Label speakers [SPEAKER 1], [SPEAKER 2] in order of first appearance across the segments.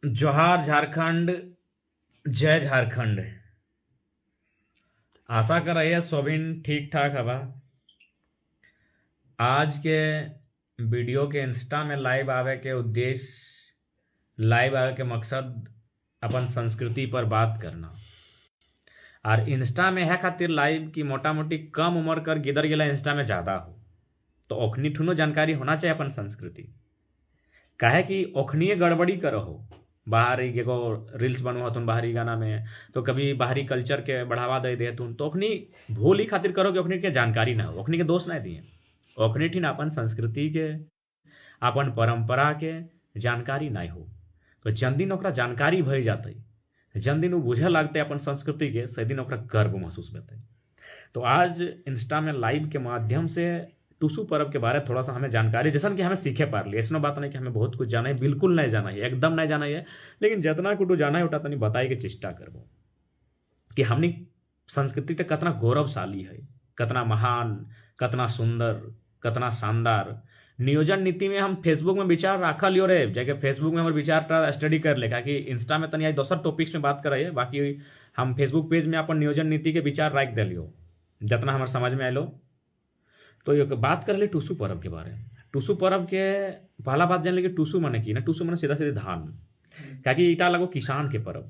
[SPEAKER 1] जोहार झारखंड, जय झारखंड। आशा कर रही है सोबिन ठीक ठाक हवा। आज के वीडियो के इंस्टा में लाइव आवे के उद्देश्य, लाइव आवे के मकसद अपन संस्कृति पर बात करना। और इंस्टा में है खातिर लाइव की मोटा मोटी कम उम्र कर गिदर गेला इंस्टा में ज़्यादा हो, तो ओखनी ठुनो जानकारी होना चाहिए अपन संस्कृति। काहे कि ओखनी गड़बड़ी करो हो, बाहरी एगो रील्स बनवा हतुन बाहरी गाना में, तो कभी बाहरी कल्चर के बढ़ावा दे देतुन, तो ओखनी भूल ही खातिर करो कि ओखनी के जानकारी ना हो, ओखनी के दोष नहीं दिए। ओखनी ठिन अपन संस्कृति के, अपन परंपरा के जानकारी नहीं हो, तो जन दिन ओकरा जानकारी भई जाते, जन दिन वो बुझे लगते अपन संस्कृति के, से दिन ओकरा गर्व महसूस होते। तो आज इंस्टा में लाइव के माध्यम से टुसु पर्व के बारे में थोड़ा सा हमें जानकारी, जैसा कि हमें सीखे पार लिए। ऐसा बात नहीं कि हमें बहुत कुछ जाना है, बिल्कुल नहीं जाना है, एकदम नहीं जाना है, लेकिन जितना कुछ जाना है उतना तनी बताए के चेष्टा करबो कि हमनी संस्कृति के कितना गौरवशाली है, कितना महान, कितना सुंदर, कितना शानदार। नियोजन नीति में हम फेसबुक में विचार रखा लियो रे, जगह फेसबुक में हमारे विचार स्टडी कर ले, कि इंस्टा में तनी आज दोसर टॉपिक्स में बात कर रही है, बाकी हम फेसबुक पेज में अपन नियोजन नीति के विचार रख दिलियो जितना हमारे समझ में आलो। तो ये बात कर ले टुसु पर्व के बारे में। टुसु पर्व के पहला बात जान ले कि टुसु माने की ना, टुसु माने सीधा सीधे धान, क्योंकि इटा लगो किसान के पर्व,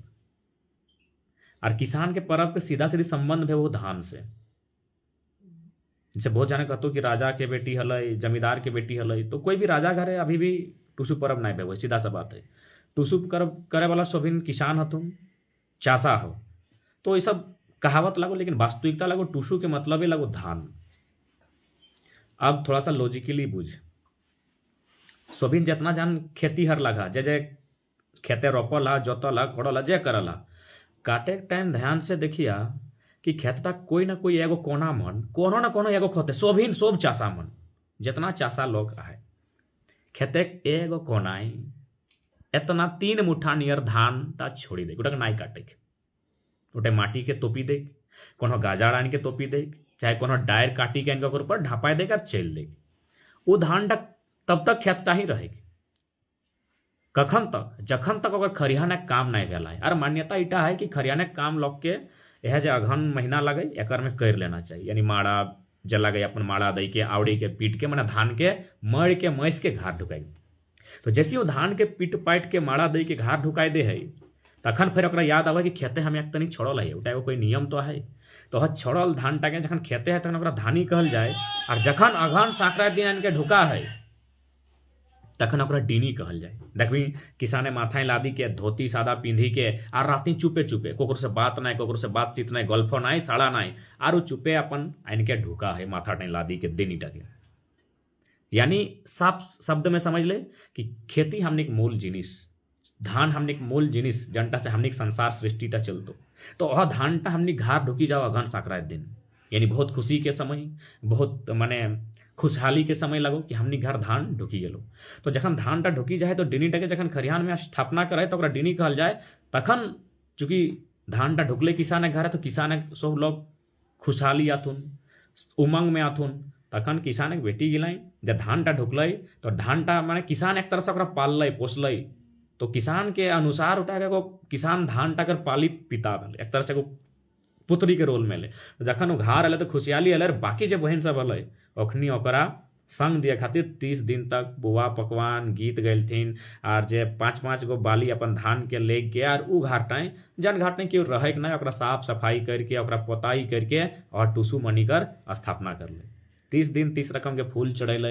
[SPEAKER 1] और किसान के पर्व के सीधा सीधे संबंध है वो धान से। जैसे बहुत जाने कहते कि राजा के बेटी हलई, जमींदार के बेटी हलई, तो कोई भी राजा घरे अभी भी टुसु पर्व नहीं भेवे, सीधा सा बात है। टुसु करे वाला सभी किसान हतुन, चासा हो, तो ये सब कहावत लगो, लेकिन वास्तविकता लगो टुसु के मतलब ही लगो धान। अब थोड़ा सा लॉजिकली बुझ, सोभिन जितना जान खेती हर लगा, जे जे खेते रोपल हा, जोतल हा, कोड़ल हा, जे करल हा, काटे के टाइम ध्यान से देखिया कि खेतटा कोई ना कोई एगो कोना मन, कोनो ना कोनो एगो खोते, सोभिन सोब चासा मन, जितना चासा लोग है, खेते एगो कोनाई इतना 3 मुठा नियर धान ता छोड़ी दे, उठक नाई काटे, उठे माटी के तोपी दे, कोनो गाजार आन के तोपी दे, चाहे कोनो डायर काटी के इनका ऊपर ढापाई देकर चल दे, वो धान तब तक खेतता ही रहेगी। कखन तक, जखन तक अगर खरिहाने काम नहीं भेला है। और मान्यता इटा है कि खरिहाने काम लोग के यह जो अघन महीना लगे एक में कर लेना चाहिए, यानी माड़ा जला गई अपन माड़ा दई के, आवड़ी के पीट के, मैंने धान के मड़ के मैस के घाट ढुकाई। तो जैसे वो धान के पीट पाट के माड़ा दई के घाट ढुकाई दे है, तखन फिर ओकरा याद आवे कि खेते हम एक तनी छोड़ल है, उठा कोई नियम तो है, तो छोड़ल धान टाके जखन खेते है तखन ओकरा धानी कहल जाए, और जखन अघन संक्रांति दिन इनके ढुका है तखन ओकरा डीनी कहल जाए। देखबी किसाने माथा लादी के, धोती सादा पिंधी के, आर राती चुपे चुपे, कोकरो से बात नहीं, कोकरो से बातचीत नहीं, गल्फो नहीं, साड़ा नहीं, आर चुपे अपन इनके ढुका है माथा टाई लादी के दिन टके। यानी साफ शब्द में समझ ले कि खेती हमने एक मूल जिनिस, धान हमने एक मूल जिनिस, जनता से हमने संसार सृष्टिटा चलतो, तो वह धानटा हमने घर ढुकी जाओ अघन संक्रांति दिन, यानी बहुत खुशी के समय, बहुत माने खुशहाली के समय लगो कि हमनी घर धान ढुकी गेलो। तो जखन धानटा ढुकी जाए तो डिनी टके जखन खरिहान में स्थापना करे तो डिनी कहल जाए। तखन चूंकि धानटा ढुकले किसान घर है, तो किसान सब लोग खुशहाली आथुन, उमंग में आथुन, तखन किसान के बेटी गिलाई, जब धानटा ढुकल तो धानटा माने किसान एक तरह से पाल पोसल, तो किसान के अनुसार उठा के किसान धान टाकर पालित पिता भेल, एक तरह से पुत्री के रोल में ले। तो जखन वो घर अल तो खुशहाली अल, बाकी जो बहन सब अल ओखनी ओकरा संग दिए खातिर 30 दिन तक बुआ पकवान गीत गैलथिन, और जे 5-5 गो बाली अपन धान के ले के, और उ घाटाएं जन घाटें केओ रहे नहीं, ओकरा साफ सफाई करके, ओकरा पोताई करके, और टुसु मनी कर स्थापना कर ले। 30 दिन 30 रकम के फूल चढ़ेल,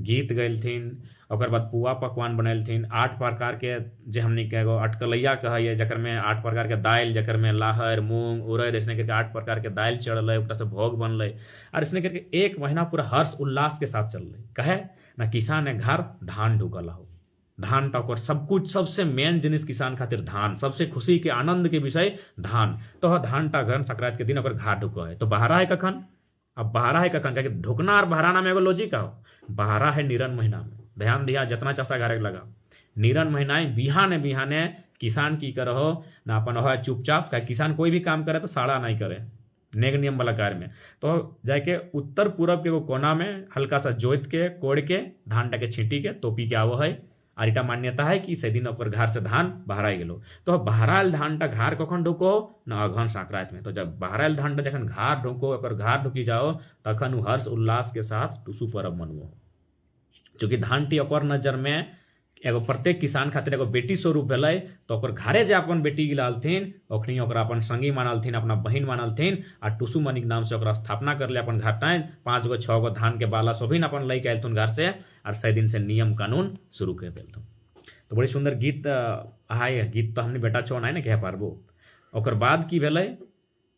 [SPEAKER 1] गीत गैलथिन, ओकर बाद पुआ पकवान बनैलथिन, 8 प्रकार के जे हमनी के एगो अटकलैया कहैए, जकर में 8 प्रकार के दाल, जकर में लाहर मूंग उड़द ऐसे करके 8 प्रकार के दाल चढ़ल, ऊपर से भोग बनल, और इसने करके 1 महीना पूरा हर्ष उल्लास के साथ चल रही। कहे ना किसान ने घर धान ढुकल हो, धान टकर सब कुछ, सबसे मेन जिनिस किसान खातिर धान, सबसे खुशी के आनंद के विषय धान। तो धान टा घर संक्रांति के दिन ओकर घाट ढुका है। तो बहारा है कखन, अब बहारा है कखन, क्या ढुकना और बहराना में एगो लॉजिक हो। बहारा है नीरन महीना में, ध्यान दिया जितना चाषा घरे लगा, नीरन महीना बिहाने बिहाने किसान की करहो ना अपन हो चुपचाप, क्या किसान कोई भी काम करे तो साड़ा नहीं करे, नेग नियम वाला कार्य में, तो जाके उत्तर पूरब के वो कोना में हल्का सा जोत के कोड़ के धान टाके छींटी के तोपी के आवो है, और इटा मान्यता है कि से दिन ओकर घर से धान बहराई गेलो। तो बहराल धानटा घर कखन ढुको ना अघन संक्रांति में। तो जब बहराल धानटा जखन घर ढुको ओकर घर ढुकी जाओ तखन हर्ष उल्लास के साथ टुसु पर्व मनबो। चूँकि धानटी ओकर नजर में एगो प्रत्येक किसान खातिर एगो बेटी स्वरूप भेलै। तो ओकर घरे जे अपन बेटी गिलालथिन ओखनी ओकरा अपन संगी मानलथिन, अपना बहिन मानलथिन आ टुसु मनिक नाम से ओकरा स्थापना करले अपन घर टाइम 5 गो 6 गो धान के बाला सोभिन अपन लैके अयलथुन घर से और सही दिन से नियम कानून शुरू कर देलथुन। तो बड़ी सुंदर गीत है। गीत तो हमने बेटा छो नहीं ना कह पारबो। ओकर बाद की भेलै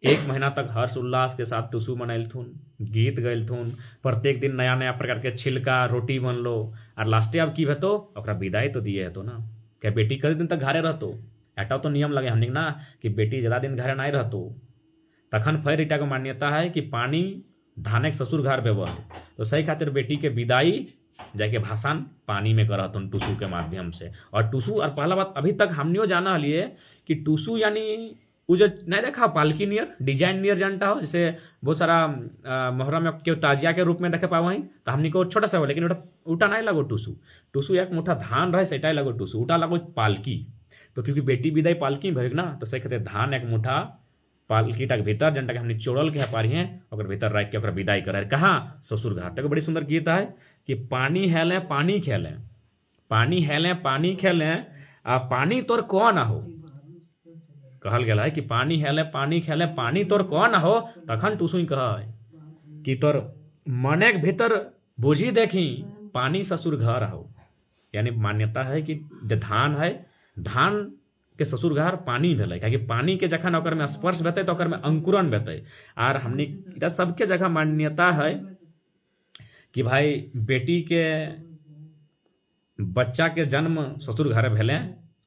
[SPEAKER 1] 1 महीना तक हर्ष उल्लास के साथ टुसु मनैलथुन, गीत गैलथुन, प्रत्येक दिन नया नया प्रकार के छिलका रोटी बनलो और लास्टे अब की हेतो ओकरा विदाई तो दिए हेतो ना। क्या बेटी कई दिन तक घरे रहतो, एटा तो नियम लगे हमने ना कि बेटी ज़्यादा दिन घरे नहीं रहतो। तखन फिर इटा को मान्यता है कि पानी धाने के ससुर घर बेबो है। तो सही खातिर बेटी के विदाई जाके भाषण पानी में करतुन टुसु के माध्यम से। और टुसु और पहला बात अभी तक हमने जाना लिए कि टुसु यानी वो जो नहीं देखा पालकी नियर डिजाइन नियर जानता हो, जैसे बहुत सारा मोहर्रम में केव ताजिया के रूप में देखे पाओ वहीं। तो हमने को छोटा सा हो लेकिन उटा नहीं लगो टुसु। टुसु एक मुठा धान रहे सेटा लगो टुसु, उटा लगो पालकी। तो क्योंकि बेटी विदाई पालकी भग ना तो सही कहते धान एक मुठा पालकी तक भीतर जनता के हमने चोड़ल के पारी हैं और भीतर रख के विदाई करे कहाँ ससुर घर तक। बड़ी सुंदर गीत है कि पानी हेलें पानी खेलें, पानी हेलें पानी खेलें आ पानी तोर कौन हो। कहल गया है कि पानी हेले पानी खेले पानी तोर कौन हो। तखन टुसु कह कि तोर मने के भीतर बुझी देखी पानी ससुर घर हो। यानी मान्यता है कि जो धान है धान के ससुर घर पानी भेलै, कि पानी के जखन ओकर में स्पर्श भेतै तो ओकर में अंकुरन भेतै। और हमने सबके जगह मान्यता है कि भाई बेटी के बच्चा के जन्म ससुर घर भेले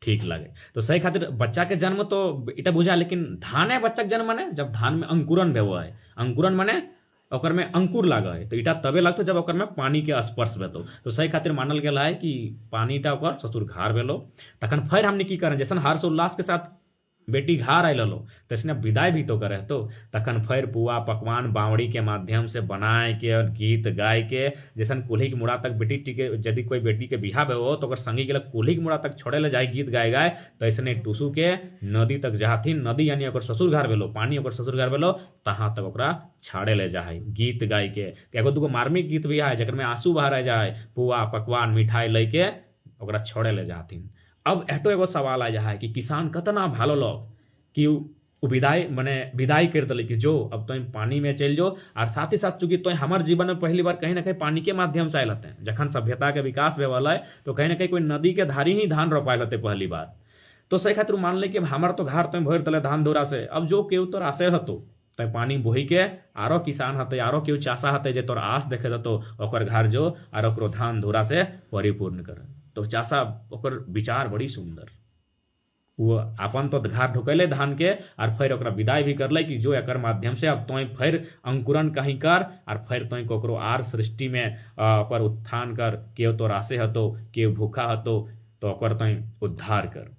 [SPEAKER 1] ठीक लगे। तो सही खातिर बच्चा के जन्म तो इटा बुझा, लेकिन धान है बच्चा के जन्म माने जब धान में अंकुरन भेबो है। अंकुरन माने ओकर में अंकुर लागे है। तो इटा तबे लगतो जब ओकर में पानी के स्पर्श भेतो। तो सही खातिर मानल गेल है कि पानीटा ओकर ससुर घर भेलो। तखन फिर हमने की करें जैसन हर्ष उल्लास के साथ बेटी घर आयल लो तैसने विदाई भी तो करे। तो तखन फिर पुआ पकवान बावड़ी के माध्यम से बनाए के और गीत गाय के जैसन कुल्ही के मुड़ा तक बेटी के यदि कोई बेटी के बिहाव हो तो संगी के कुल्ही के मुड़ा तक छोड़े ले जाए गीत गाय गाय। तो ऐसने टुसु के नदी तक जहाथिन, नदी यानी ओकर ससुर घर भेलो, पानी ओकर ससुर घर भेलो, तहाँ तक ओकरा छाड़े ले जाए गीत गाय के। एगो दूगो मार्मिक गीत भी है जकर में आंसू बहा जाए, पुआ पकवान मिठाई ले के ओकरा छोड़े ले जाथिन। अब एटो एगो सवाल आ जाए कि किसान कतना भालो लोग कि विदाई मने विदाई कर दिले कि जो अब तो पानी में चल जो। और साथ ही साथ चूंकि तो हमारे जीवन में पहली बार कहीं ना कहीं पानी के माध्यम से आयल होते हैं। जखन सभ्यता के विकास हुए वाला है तो कहीं ना कहीं कोई नदी के धारी ही धान रोपायल होते पहली बार। तो सही खातिर मान ले कि हमार तो घर तो भर दिले धान धोरा से। अब जो केहू तोर आसे हतो तो पानी बोही के आरो किसान हते आरो केहू चाषा हते जे तोर आस देखे तो ओकर घर जो और ओकरो धान धोरा से परिपूर्ण करे। तो चाषा ओकर विचार बड़ी सुंदर, वो अपन तो घर ढुकैले धान के और फिर ओकरा विदाई भी करले कि जो एकर माध्यम से अब तो फिर अंकुरन कहीं कर और फिर तो कोकरो आर सृष्टि में ओकर उत्थान कर। केओ तो रासे हतो केओ भूखा हतो तो ओकर तो उद्धार कर।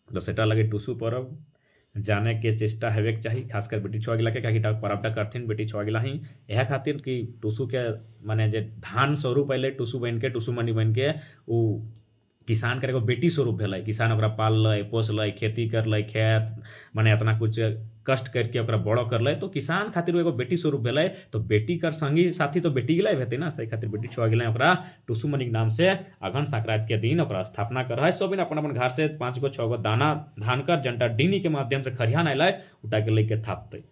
[SPEAKER 1] तो सेटा लगे टुसु पर्व जाने के चेष्टा हेवे के चाहिए, खासकर बेटी छुआ गिला के कहीं पर्वटा करथिन बेटी छुआ गिला ही यह खातिर कि टुसु के माने जे धान स्वरूप पहले टुसु बन के टुसु मनी बन के वो किसान के एगो बेटी स्वरूप भेलै। किसान ओकरा पाललै पोसलै खेती करलै खेत माने इतना कुछ कष्ट करके ओकरा बड़ो करलै। तो किसान खातिर एगो बेटी स्वरूप भेलै। तो बेटी कर संगी साथी तो बेटी गिला भेते ना। सही खातिर बेटी छुआ गिला ओकरा टुसु मनिक नाम से अघन संक्रांति के दिन ओकरा स्थापना कर है। सब अपन अपन घर से 5 गो 6 गो दाना धान कर जनता डीनी के माध्यम से खरिहान अलै उठा के लेके थापते।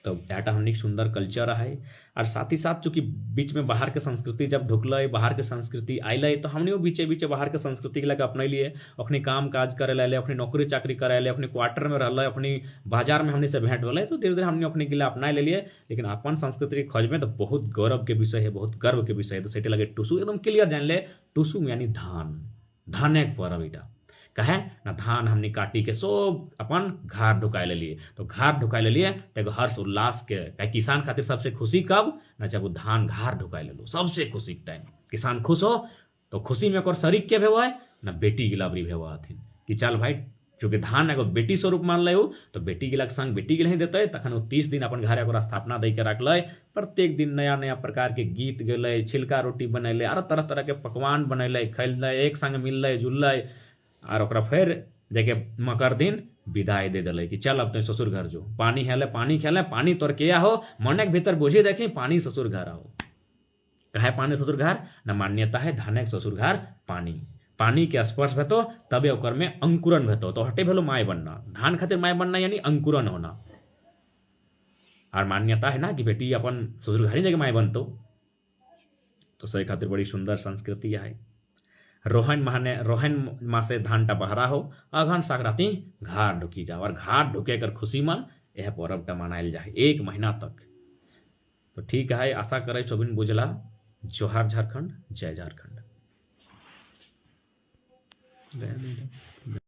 [SPEAKER 1] तो एटा हमने सुंदर कल्चर है। और साथ ही साथ चूँकि बीच में बाहर के संस्कृति जब ढुकल बाहर के संस्कृति आयल तो हमने बीचे बीचे बाहर के संस्कृति के लेकर अपने लिए अपनी काम काज करे ले अपनी नौकरी चाकरी करे ले अपने क्वार्टर में रह अपनी बाजार में हमने से भेंट वाले। तो धीरे धीरे हमने अपने के लिए अपना ले लिए। लेकिन अपन संस्कृति खोज में तो बहुत गौरव के विषय है, बहुत गर्व के विषय है। तो सेटे लगे टुसु एकदम क्लियर जान ले टुसु यानी धान, धाने के पर्व इटा कहे ना। धान हमने काटी के सब अपन घर ढुकाए ले लिए। तो घर ढुकाए ले लिए तो हर्ष उल्लास के कहे किसान खातिर सबसे खुशी कब ना जब वो धान घर ढुकाए ले लो। सबसे खुशी के टाइम किसान खुश हो तो खुशी में ओकर शरीक के भेवा है ना बेटी गिलावरी भेवा हथिन कि चल भाई चूँकि धान एगो बेटी स्वरूप मानल हो तो बेटी गिलक संग बेटी गिल ही देते, तखन वो 30 दिन अपन घर ओकरा स्थापना दे के रखल। प्रत्येक दिन नया नया प्रकार के गीत गेल, छिलका रोटी बनैले, आर तरह तरह के पकवान बनैले, खैल, एक संग मिलल जुलल, और ओकरा फिर देखे मकर दिन विदाई दे दिल कि चल अब तो ससुर घर जो, पानी हेले पानी खेले, पानी तोर के हो मन के भीतर बुझी देखी पानी ससुर घर आओ। कहे पानी ससुर घर न मान्यता है धानक ससुर घर पानी, पानी के स्पर्श भेतो तबे ओकर में अंकुरन भेतो। तो हटे भेलो माय बनना, धान खातिर माय बनना यानी अंकुरन होना। और मान्यता है ना कि बेटी अपन ससुर घर ही जगह माय बनतो, तो सही खातिर बड़ी सुंदर संस्कृति है। रोहन मासे धान टा बहरा हो, अघन संक्रांति घाट ढुकी जाओ, और घाट ढुके कर खुशी मन यह पर्व टा मनायल जाए 1 महीना तक। तो ठीक है, आशा करे चौबिन बुझला। जोहार झारखंड, जय झारखंड।